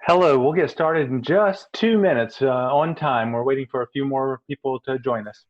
Hello, we'll get started in just 2 minutes on time. We're waiting for a few more people to join us.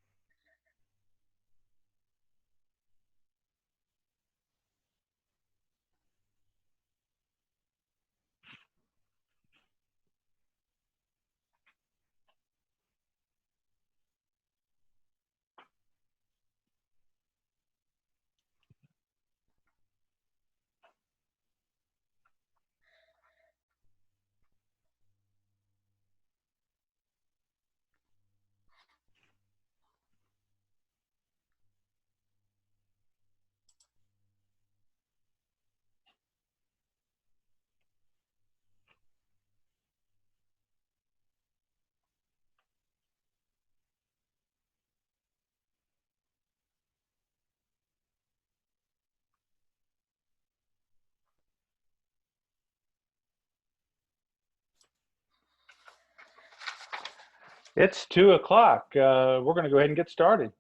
It's 2 o'clock. We're going to go ahead and get started.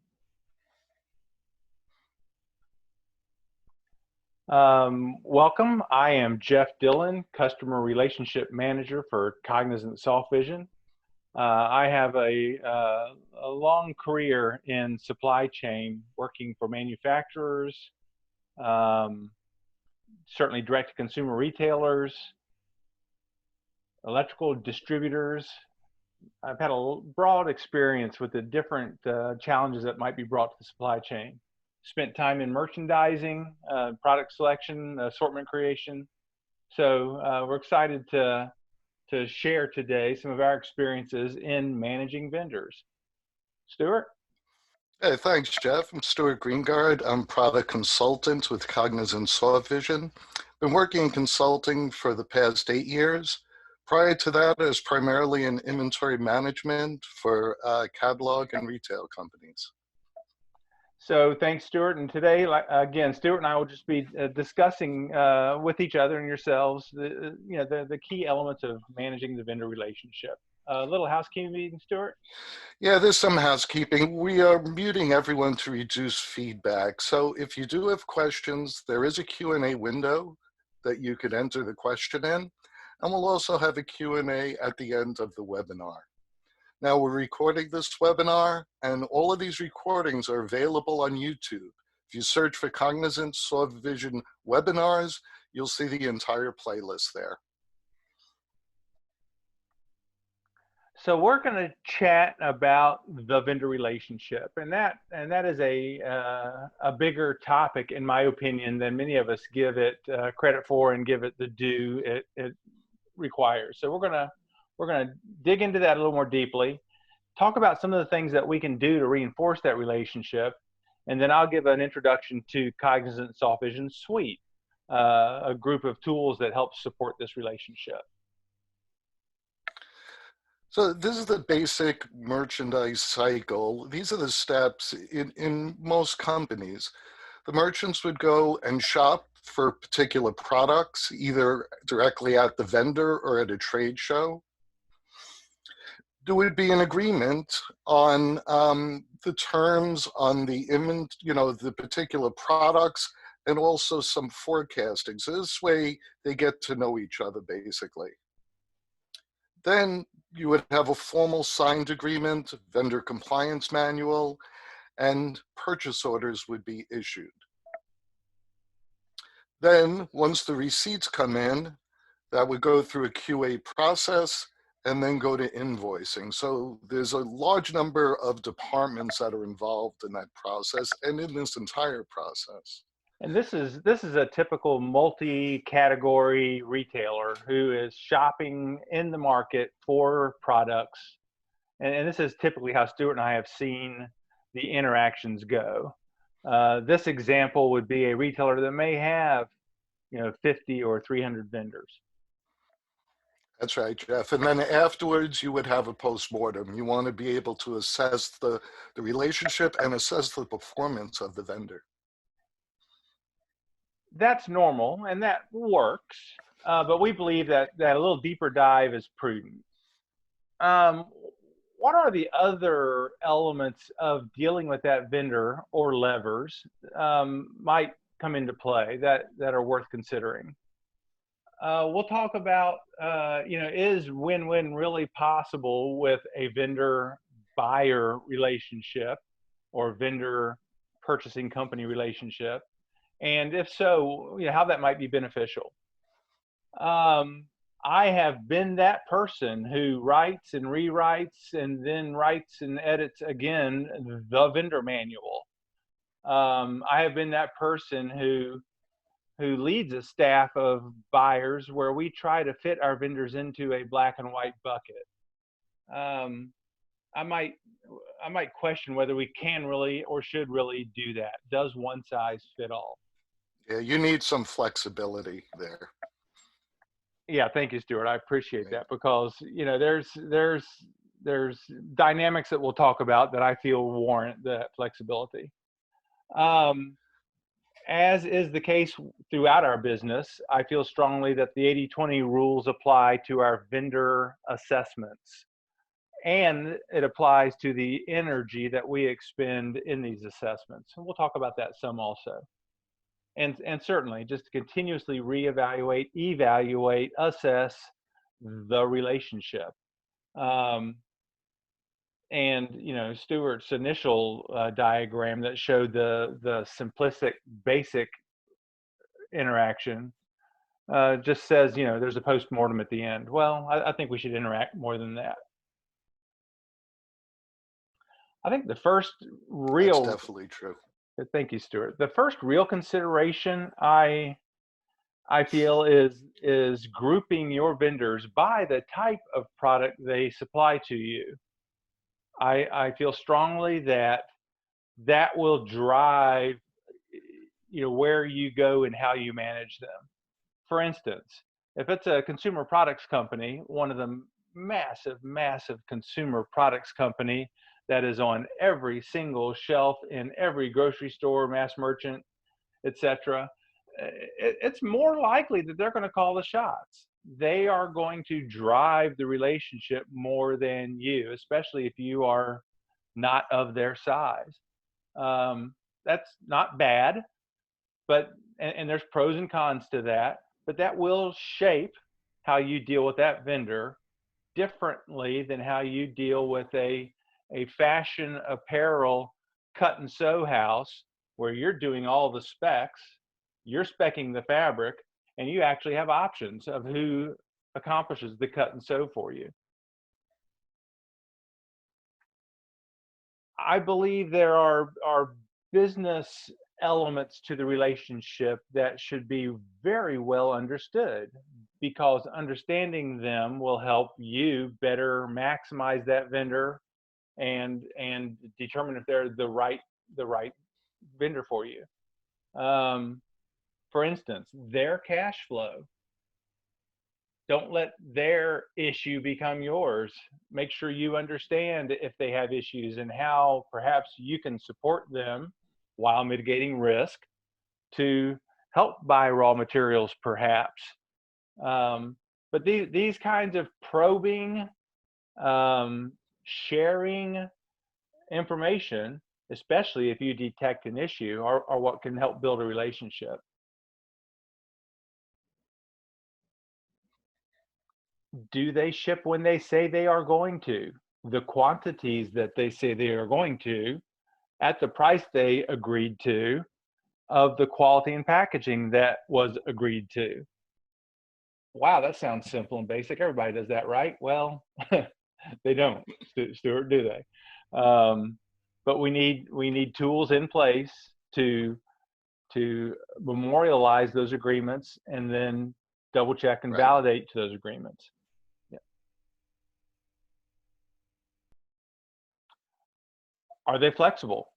Welcome. I am Jeff Dillon, Customer Relationship Manager for Cognizant Softvision. I have a long career in supply chain, working for manufacturers, um, certainly direct-to-consumer retailers, electrical distributors. I've had a broad experience with the different challenges that might be brought to the supply chain. Spent time in merchandising, product selection, assortment creation. So we're excited to share today some of our experiences in managing vendors. Stuart? Hey, thanks, Jeff. I'm Stuart Greengard. I'm product consultant with Cognizant Softvision. Been working in consulting for the past 8 years. Prior to that, I was primarily in inventory management for catalog and retail companies. So thanks, Stuart. And today, again, Stuart and I will just be discussing with each other and yourselves the key elements of managing the vendor relationship. A little housekeeping, Stuart. Yeah, there's some housekeeping. We are muting everyone to reduce feedback. So if you do have questions, there is a Q&A window that you could enter the question in. And we'll also have a Q&A at the end of the webinar. Now we're recording this webinar, and all of these recordings are available on YouTube. If you search for Cognizant Softvision webinars, you'll see the entire playlist there. So we're going to chat about the vendor relationship, and that is a bigger topic, in my opinion, than many of us give it credit for and give it the due it requires. So we're gonna dig into that a little more deeply, talk about some of the things that we can do to reinforce that relationship, and then I'll give an introduction to Cognizant Softvision Suite, a group of tools that help support this relationship. So this is the basic merchandise cycle. These are the steps in most companies. The merchants would go and shop for particular products, either directly at the vendor or at a trade show. There would be an agreement on the terms on the particular products, and also some forecasting. So this way they get to know each other basically. Then you would have a formal signed agreement, vendor compliance manual, and purchase orders would be issued. Then once the receipts come in, that would go through a QA process and then go to invoicing. So there's a large number of departments that are involved in that process and in this entire process. And this is a typical multi-category retailer who is shopping in the market for products. And this is typically how Stuart and I have seen the interactions go. This example would be a retailer that may have 50 or 300 vendors. That's right, Jeff. And then afterwards, you would have a postmortem. You want to be able to assess the relationship and assess the performance of the vendor. That's normal, and that works, but we believe that a little deeper dive is prudent. What are the other elements of dealing with that vendor or levers might come into play that are worth considering? we'll talk about, is win-win really possible with a vendor-buyer relationship or vendor purchasing company relationship? And if so, how that might be beneficial. Um, I have been that person who writes and rewrites and then writes and edits again the vendor manual. I have been that person who leads a staff of buyers where we try to fit our vendors into a black and white bucket. Um, I might I might question whether we can really or should really do that. Does one size fit all? Yeah, you need some flexibility there. Yeah, thank you, Stuart. I appreciate Right. that because there's dynamics that we'll talk about that I feel warrant that flexibility. Um, as is the case throughout our business, I feel strongly that the 80-20 rules apply to our vendor assessments, and it applies to the energy that we expend in these assessments. And we'll talk about that some also. And certainly just continuously reevaluate, evaluate, assess the relationship. Um, and Stuart's initial diagram that showed the simplistic, basic interaction just says, there's a post-mortem at the end. Well, I think we should interact more than that. I think the first That's real, definitely true. thank you, Stuart. The first real consideration I feel is grouping your vendors by the type of product they supply to you. I feel strongly that that will drive where you go and how you manage them. For instance, if it's a consumer products company, one of the massive consumer products company that is on every single shelf in every grocery store, mass merchant, etc., it's more likely that they're going to call the shots. They are going to drive the relationship more than you, especially if you are not of their size. That's not bad, but and there's pros and cons to that, but that will shape how you deal with that vendor differently than how you deal with a fashion apparel cut and sew house where you're doing all the specs, you're specing the fabric, and you actually have options of who accomplishes the cut and sew for you. I believe there are business elements to the relationship that should be very well understood, because understanding them will help you better maximize that vendor and determine if they're the right vendor for you. Um, for instance, their cash flow. Don't let their issue become yours. Make sure you understand if they have issues and how perhaps you can support them while mitigating risk to help buy raw materials, perhaps. But these kinds of probing, sharing information, especially if you detect an issue, are what can help build a relationship. Do they ship when they say they are going to? The quantities that they say they are going to, at the price they agreed to, of the quality and packaging that was agreed to. Wow, that sounds simple and basic. Everybody does that, right? Well, they don't, Stuart, do they? But we need tools in place to memorialize those agreements and then double check and Right. validate to those agreements. Yeah. Are they flexible?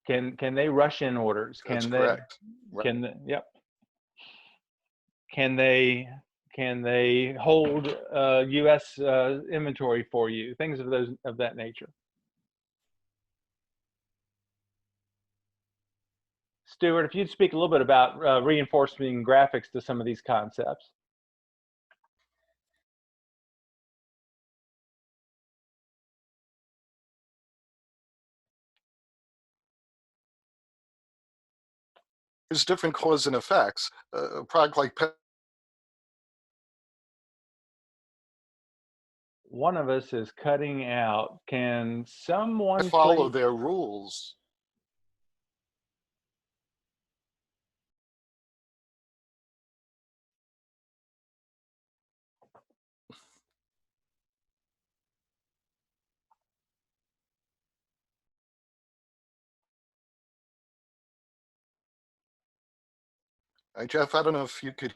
Can they rush in orders? That's Can they correct. Right. can they, yep. Can they hold U.S. Inventory for you? Things of that nature. Stuart, if you'd speak a little bit about reinforcing graphics to some of these concepts. There's different cause and effects. A product like One of us is cutting out. Can someone Follow please? their rules. Jeff, I don't know if you could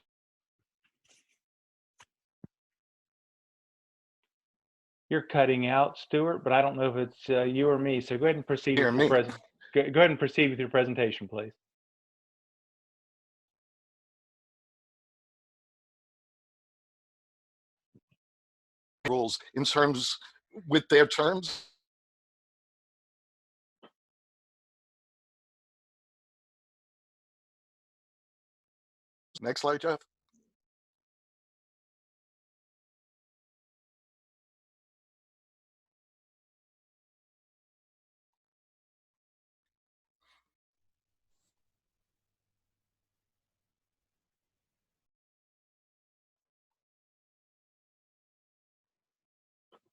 You're cutting out, Stuart, but I don't know if it's you or me. So go ahead and proceed hear with your me. go ahead and proceed with your presentation, please. Rules in terms with their terms. Next slide, Jeff.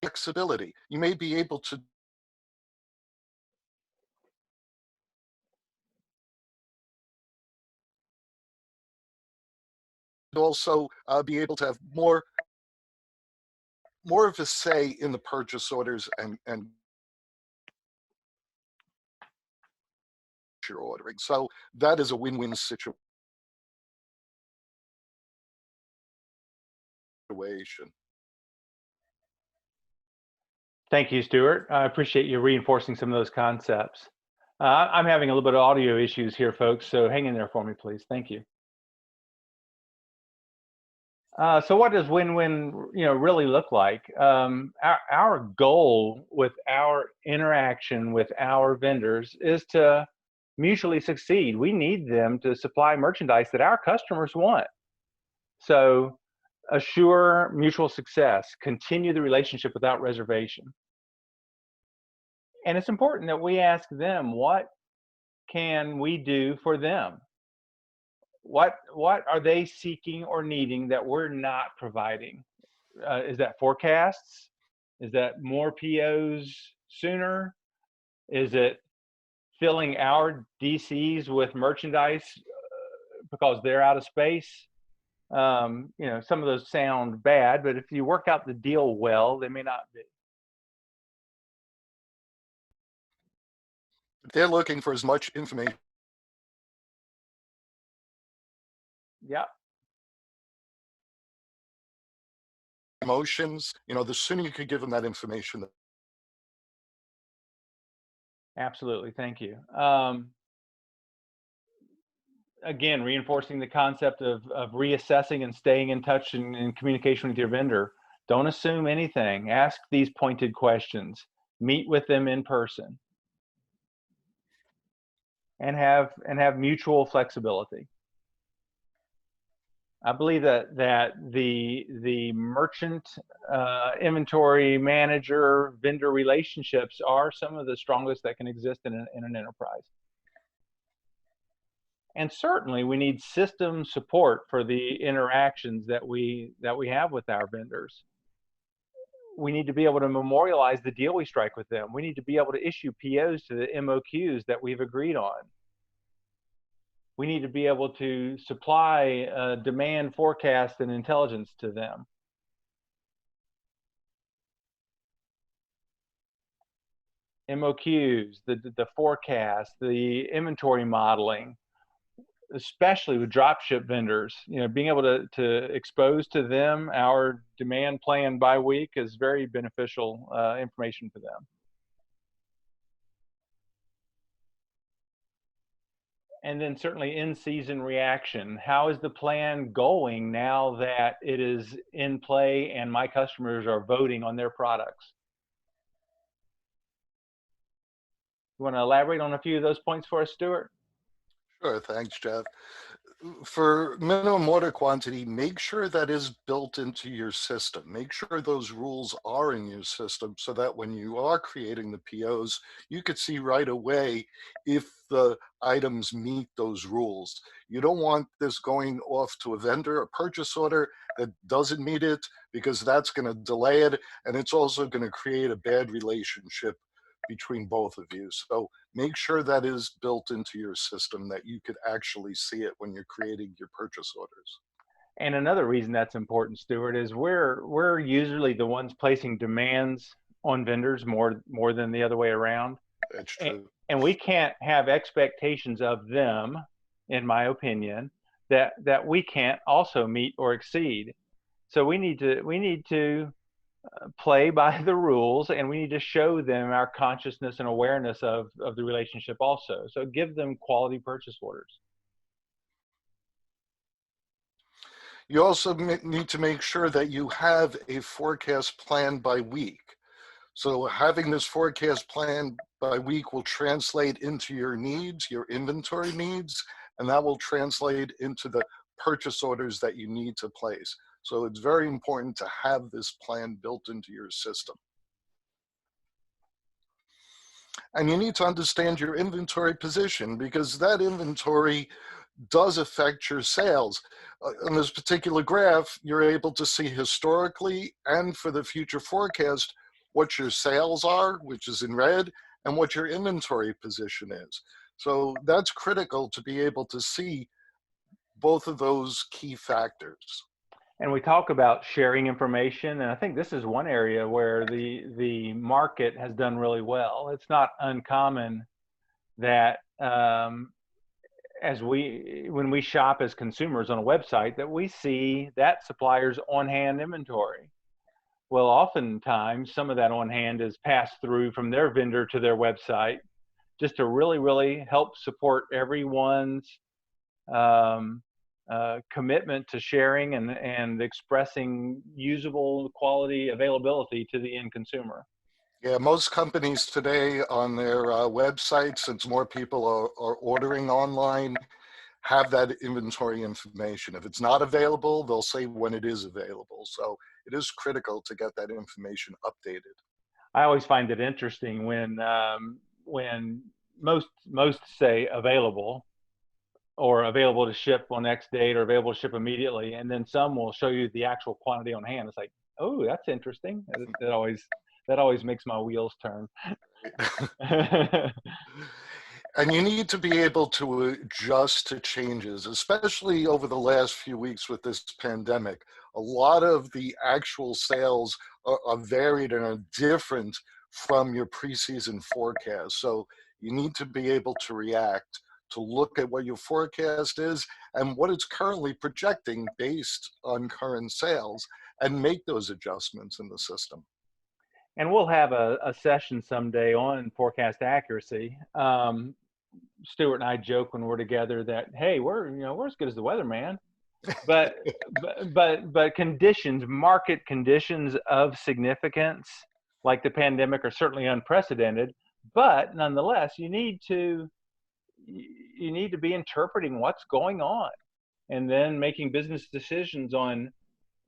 Flexibility. You may be able to also be able to have more of a say in the purchase orders and you're ordering. So that is a win-win situation. Thank you, Stuart. I appreciate you reinforcing some of those concepts. I'm having a little bit of audio issues here, folks, so hang in there for me, please. Thank you. So what does win-win, really look like? Our goal with our interaction with our vendors is to mutually succeed. We need them to supply merchandise that our customers want. So assure mutual success, continue the relationship without reservation. And it's important that we ask them, what can we do for them? What are they seeking or needing that we're not providing? Is that forecasts? Is that more POs sooner? Is it filling our DCs with merchandise because they're out of space? Some of those sound bad, but if you work out the deal well, they may not be. They're looking for as much information. Yeah. Emotions, the sooner you could give them that information. Absolutely. Thank you. Again, reinforcing the concept of reassessing and staying in touch and in communication with your vendor. Don't assume anything. Ask these pointed questions. Meet with them in person. And have mutual flexibility. I believe that the merchant, inventory manager, vendor relationships are some of the strongest that can exist in an enterprise. And certainly we need system support for the interactions that we have with our vendors. We need to be able to memorialize the deal we strike with them. We need to be able to issue POs to the MOQs that we've agreed on. We need to be able to supply demand forecast and intelligence to them. MOQs, the forecast, the inventory modeling, especially with dropship vendors, being able to expose to them our demand plan by week is very beneficial information for them. And then certainly in-season reaction. How is the plan going now that it is in play and my customers are voting on their products? You want to elaborate on a few of those points for us, Stuart? Sure, thanks, Jeff. For minimum order quantity, make sure that is built into your system. Make sure those rules are in your system so that when you are creating the POs, you could see right away if the items meet those rules. You don't want this going off to a vendor, a purchase order that doesn't meet it, because that's going to delay it. And it's also going to create a bad relationship between both of you. So make sure that is built into your system, that you could actually see it when you're creating your purchase orders. And another reason that's important, Stuart, is we're usually the ones placing demands on vendors more than the other way around. That's true. And we can't have expectations of them, in my opinion, that we can't also meet or exceed. So we need to play by the rules, and we need to show them our consciousness and awareness of the relationship also. So give them quality purchase orders. You also need to make sure that you have a forecast plan by week. So having this forecast plan by week will translate into your needs, your inventory needs, and that will translate into the purchase orders that you need to place. So it's very important to have this plan built into your system. And you need to understand your inventory position, because that inventory does affect your sales. On this particular graph, you're able to see historically and for the future forecast what your sales are, which is in red, and what your inventory position is. So that's critical to be able to see both of those key factors. And we talk about sharing information, and I think this is one area where the market has done really well. It's not uncommon that when we shop as consumers on a website, that we see that supplier's on-hand inventory. Well, oftentimes some of that on-hand is passed through from their vendor to their website, just to really help support everyone's commitment to sharing and expressing usable quality availability to the end consumer. Yeah, most companies today on their websites, since more people are ordering online, have that inventory information. If it's not available, they'll say when it is available. So it is critical to get that information updated. I always find it interesting when most say available, or available to ship on X date, or available to ship immediately, and then some will show you the actual quantity on hand. It's like, oh, that's interesting. That always makes my wheels turn. And you need to be able to adjust to changes, especially over the last few weeks with this pandemic. A lot of the actual sales are varied and are different from your preseason forecast. So you need to be able to react, to look at what your forecast is and what it's currently projecting based on current sales, and make those adjustments in the system. And we'll have a session someday on forecast accuracy. Stuart and I joke when we're together that, hey, we're as good as the weather, man. But but conditions, market conditions of significance, like the pandemic, are certainly unprecedented. But nonetheless, you need to be interpreting what's going on, and then making business decisions on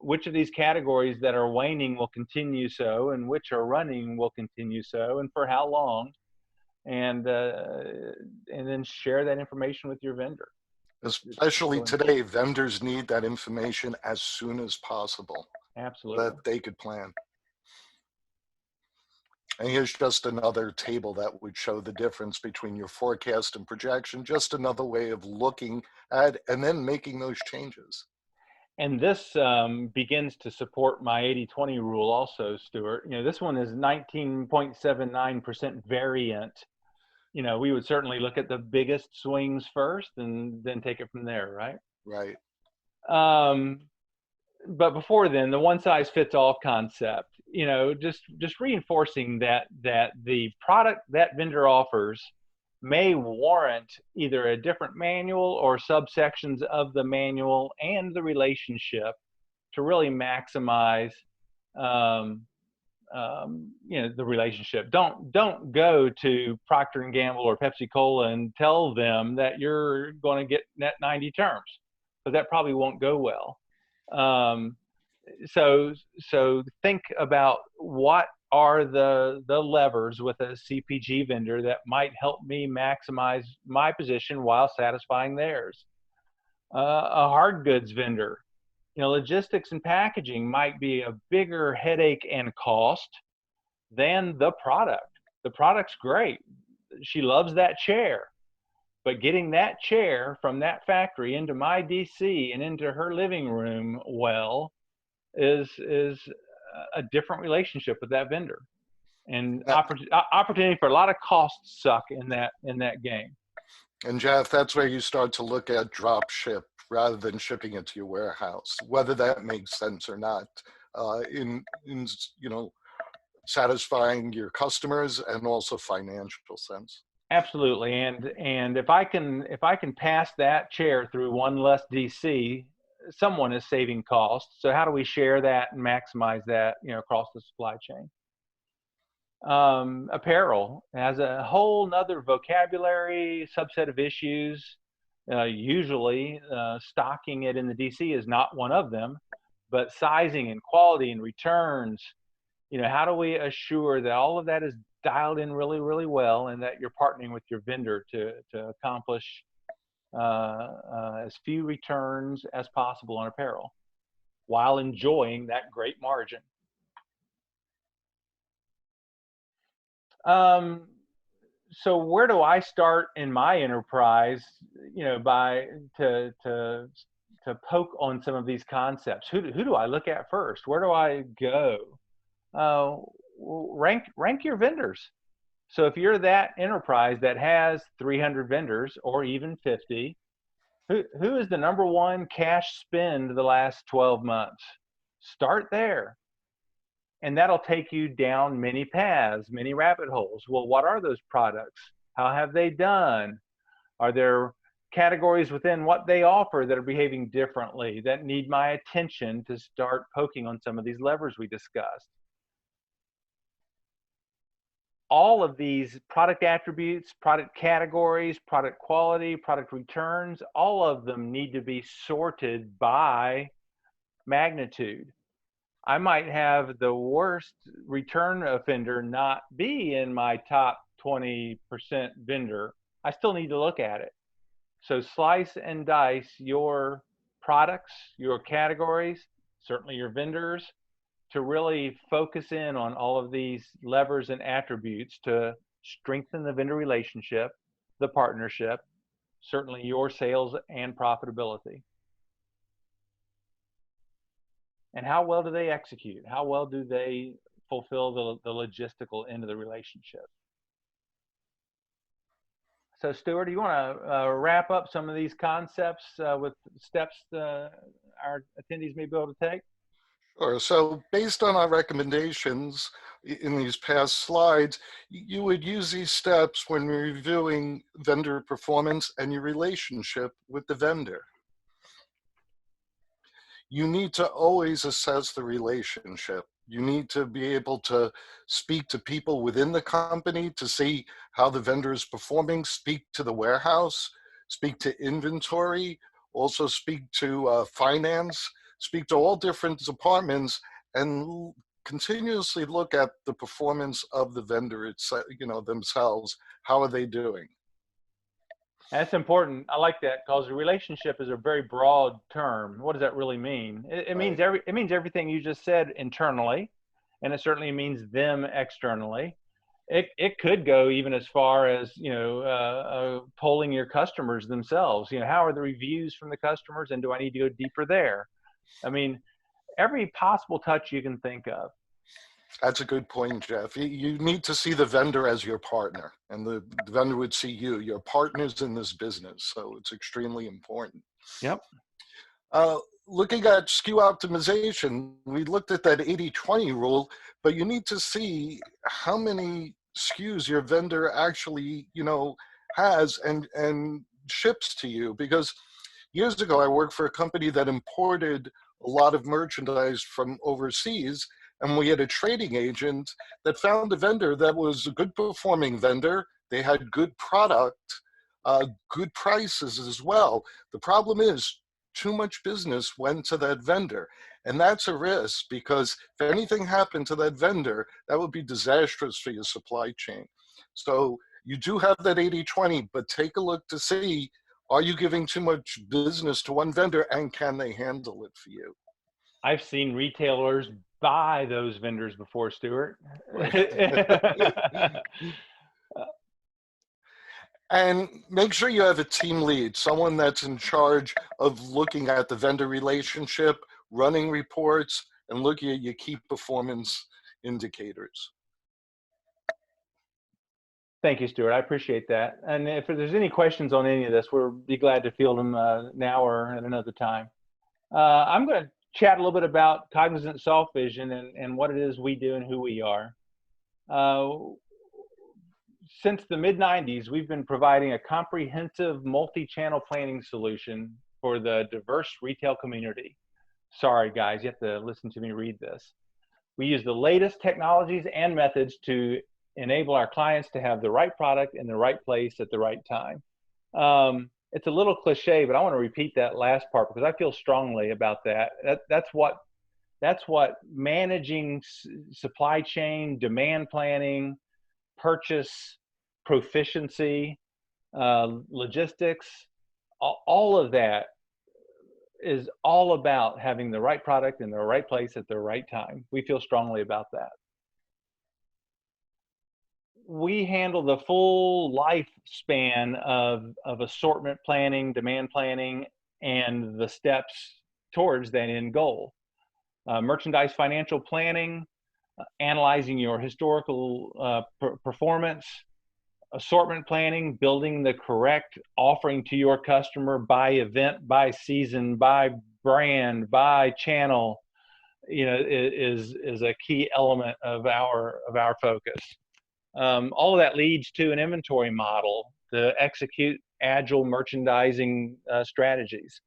which of these categories that are waning will continue so, and which are running will continue so, and for how long, and then share that information with your vendor. Especially today, vendors need that information as soon as possible. Absolutely. That they could plan. And here's just another table that would show the difference between your forecast and projection, just another way of looking at and then making those changes. And this begins to support my 80-20 rule also, Stuart. This one is 19.79% variant. We would certainly look at the biggest swings first and then take it from there, right? Right. But before then, the one size fits all concept, just reinforcing that the product that vendor offers may warrant either a different manual or subsections of the manual and the relationship to really maximize the relationship. Don't go to Procter & Gamble or Pepsi Cola and tell them that you're going to get net 90 terms. but that probably won't go well. Um, so think about what are the levers with a CPG vendor that might help me maximize my position while satisfying theirs. A hard goods vendor, logistics and packaging might be a bigger headache and cost than the product. The product's great. She loves that chair, but getting that chair from that factory into my DC and into her living room, well, is a different relationship with that vendor, and opportunity for a lot of costs suck in that game. And Jeff, that's where you start to look at drop ship rather than shipping it to your warehouse, whether that makes sense or not, in satisfying your customers and also financial sense. Absolutely, and if I can pass that chair through one less DC, someone is saving costs. So how do we share that and maximize that, across the supply chain? Apparel has a whole nother vocabulary, subset of issues. Usually, stocking it in the DC is not one of them, but sizing and quality and returns. How do we assure that all of that is dialed in really, really well, and that you're partnering with your vendor to accomplish as few returns as possible on apparel while enjoying that great margin. So where do I start in my enterprise, by to poke on some of these concepts? Who do I look at first? Where do I go? Rank your vendors. So if you're that enterprise that has 300 vendors or even 50, who is the number one cash spend the last 12 months? Start there. And that'll take you down many paths, many rabbit holes. Well, what are those products? How have they done? Are there categories within what they offer that are behaving differently, that need my attention to start poking on some of these levers we discussed? All of these product attributes, product categories, product quality, product returns, all of them need to be sorted by magnitude. I might have the worst return offender not be in my top 20% vendor. I still need to look at it. So slice and dice your products, your categories, certainly your vendors, to really focus in on all of these levers and attributes to strengthen the vendor relationship, the partnership, certainly your sales and profitability. And how well do they execute? How well do they fulfill the logistical end of the relationship? So Stuart, do you want to wrap up some of these concepts with steps our attendees may be able to take? Sure. So based on our recommendations in these past slides, you would use these steps when reviewing vendor performance and your relationship with the vendor. You need to always assess the relationship. You need to be able to speak to people within the company to see how the vendor is performing, speak to the warehouse, speak to inventory, also speak to finance, speak to all different departments, and continuously look at the performance of the vendor itself, themselves. How are they doing? That's important. I like that, because the relationship is a very broad term. What does that really mean? It means it means everything you just said internally, and it certainly means them externally. It could go even as far as polling your customers themselves. How are the reviews from the customers, and do I need to go deeper there? I mean, every possible touch you can think of. That's a good point, Jeff. You need to see the vendor as your partner, and the vendor would see you. You're partners in this business, so it's extremely important. Yep. Looking at SKU optimization, we looked at that 80-20 rule, but you need to see how many SKUs your vendor actually, has and ships to you. Because years ago, I worked for a company that imported a lot of merchandise from overseas, and we had a trading agent that found a vendor that was a good performing vendor. They had good product, good prices as well. The problem is too much business went to that vendor. And that's a risk, because if anything happened to that vendor, that would be disastrous for your supply chain. So you do have that 80-20, but take a look to see, are you giving too much business to one vendor, and can they handle it for you? I've seen retailers buy those vendors before, Stuart. Right. And make sure you have a team lead, someone that's in charge of looking at the vendor relationship, running reports, and looking at your key performance indicators. Thank you, Stuart. I appreciate that. And if there's any questions on any of this, we'll be glad to field them now or at another time. I'm going to chat a little bit about Cognizant Softvision and what it is we do and who we are. Since the mid-90s, we've been providing a comprehensive multi-channel planning solution for the diverse retail community. Sorry, guys, you have to listen to me read this. We use the latest technologies and methods to enable our clients to have the right product in the right place at the right time. It's a little cliche, but I want to repeat that last part because I feel strongly about that. That's what managing supply chain, demand planning, purchase, proficiency, logistics, all of that is all about having the right product in the right place at the right time. We feel strongly about that. We handle the full lifespan of assortment planning, demand planning, and the steps towards that end goal. Merchandise financial planning, analyzing your historical performance, assortment planning, building the correct offering to your customer by event, by season, by brand, by channel, is a key element of our focus. All of that leads to an inventory model to execute agile merchandising strategies.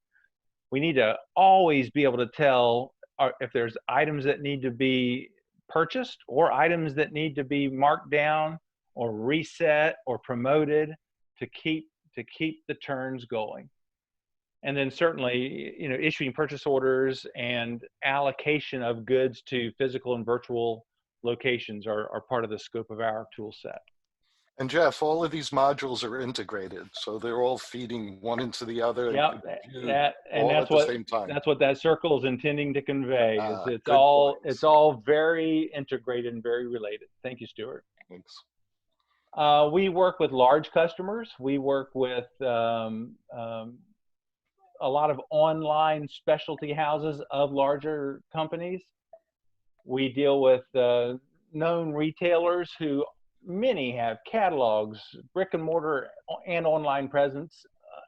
We need to always be able to tell if there's items that need to be purchased or items that need to be marked down or reset or promoted to keep the turns going. And then certainly, issuing purchase orders and allocation of goods to physical and virtual locations are part of the scope of our tool set. And Jeff, all of these modules are integrated, so they're all feeding one into the other. Yep, all at the same time. That's what that circle is intending to convey. Is it's points. all very integrated and very related. Thank you, Stuart. Thanks. We work with large customers. We work with a lot of online specialty houses of larger companies. We deal with known retailers who many have catalogs, brick and mortar and online presence,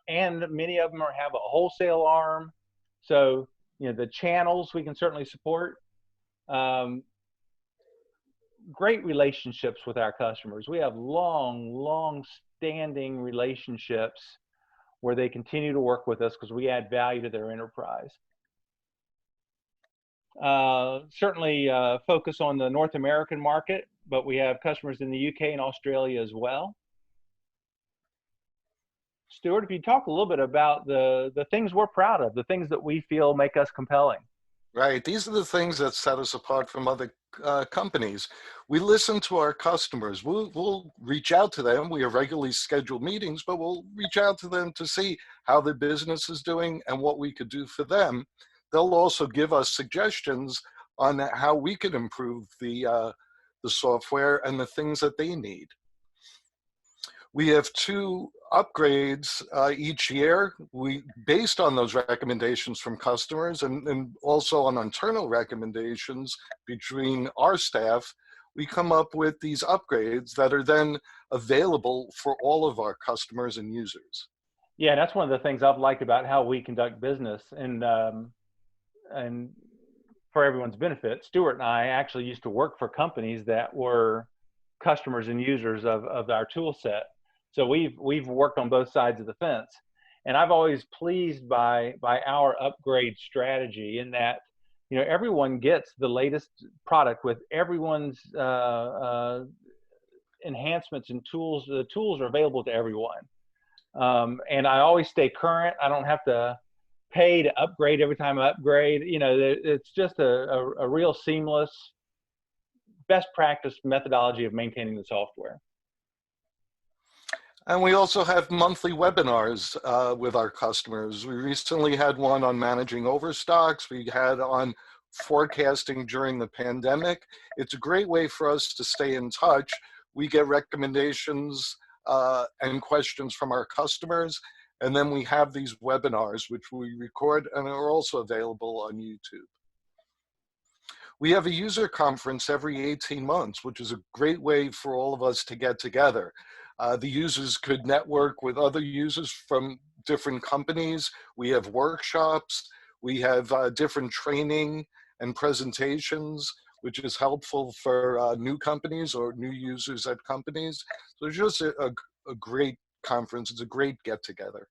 and many of them have a wholesale arm. So, the channels we can certainly support. Great relationships with our customers. We have long-standing relationships where they continue to work with us because we add value to their enterprise. Certainly focus on the North American market, but we have customers in the UK and Australia as well. Stuart, if you talk a little bit about the things we're proud of, the things that we feel make us compelling. Right. These are the things that set us apart from other companies. We listen to our customers. We'll reach out to them. We have regularly scheduled meetings, but we'll reach out to them to see how their business is doing and what we could do for them. They'll also give us suggestions on how we could improve the software and the things that they need. We have 2 upgrades each year. Based on those recommendations from customers and also on internal recommendations between our staff, we come up with these upgrades that are then available for all of our customers and users. Yeah, that's one of the things I've liked about how we conduct business. And for everyone's benefit, Stuart and I actually used to work for companies that were customers and users of our tool set. So we've worked on both sides of the fence, and I've always pleased by our upgrade strategy in that everyone gets the latest product with everyone's enhancements and tools. The tools are available to everyone, and I always stay current. I don't have to pay to upgrade every time I upgrade. You know, it's just a real seamless, best practice methodology of maintaining the software. And we also have monthly webinars with our customers. We recently had one on managing overstocks. We had on forecasting during the pandemic. It's a great way for us to stay in touch. We get recommendations and questions from our customers. And then we have these webinars, which we record and are also available on YouTube. We have a user conference every 18 months, which is a great way for all of us to get together. The users could network with other users from different companies. We have workshops. We have different training and presentations, which is helpful for new companies or new users at companies. So it's just a great conference. It's a great get-together.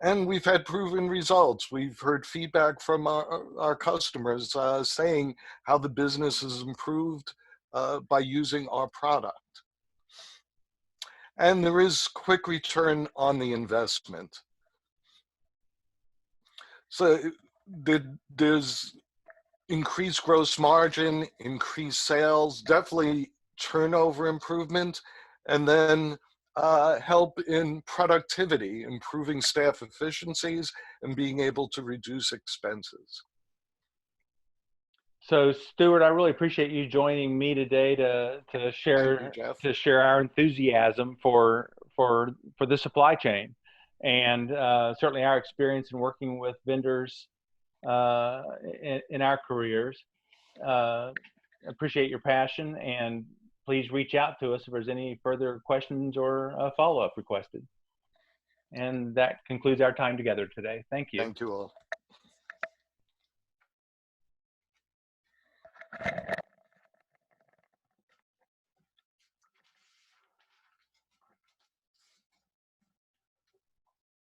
And we've had proven results. We've heard feedback from our customers saying how the business has improved by using our product. And there is quick return on the investment. So there's increased gross margin, increased sales, definitely turnover improvement, and then help in productivity, improving staff efficiencies, and being able to reduce expenses. So, Stuart, I really appreciate you joining me today to share our enthusiasm for the supply chain, and certainly our experience in working with vendors in our careers. Appreciate your passion, and please reach out to us if there's any further questions or follow-up requested. And that concludes our time together today. Thank you. Thank you all.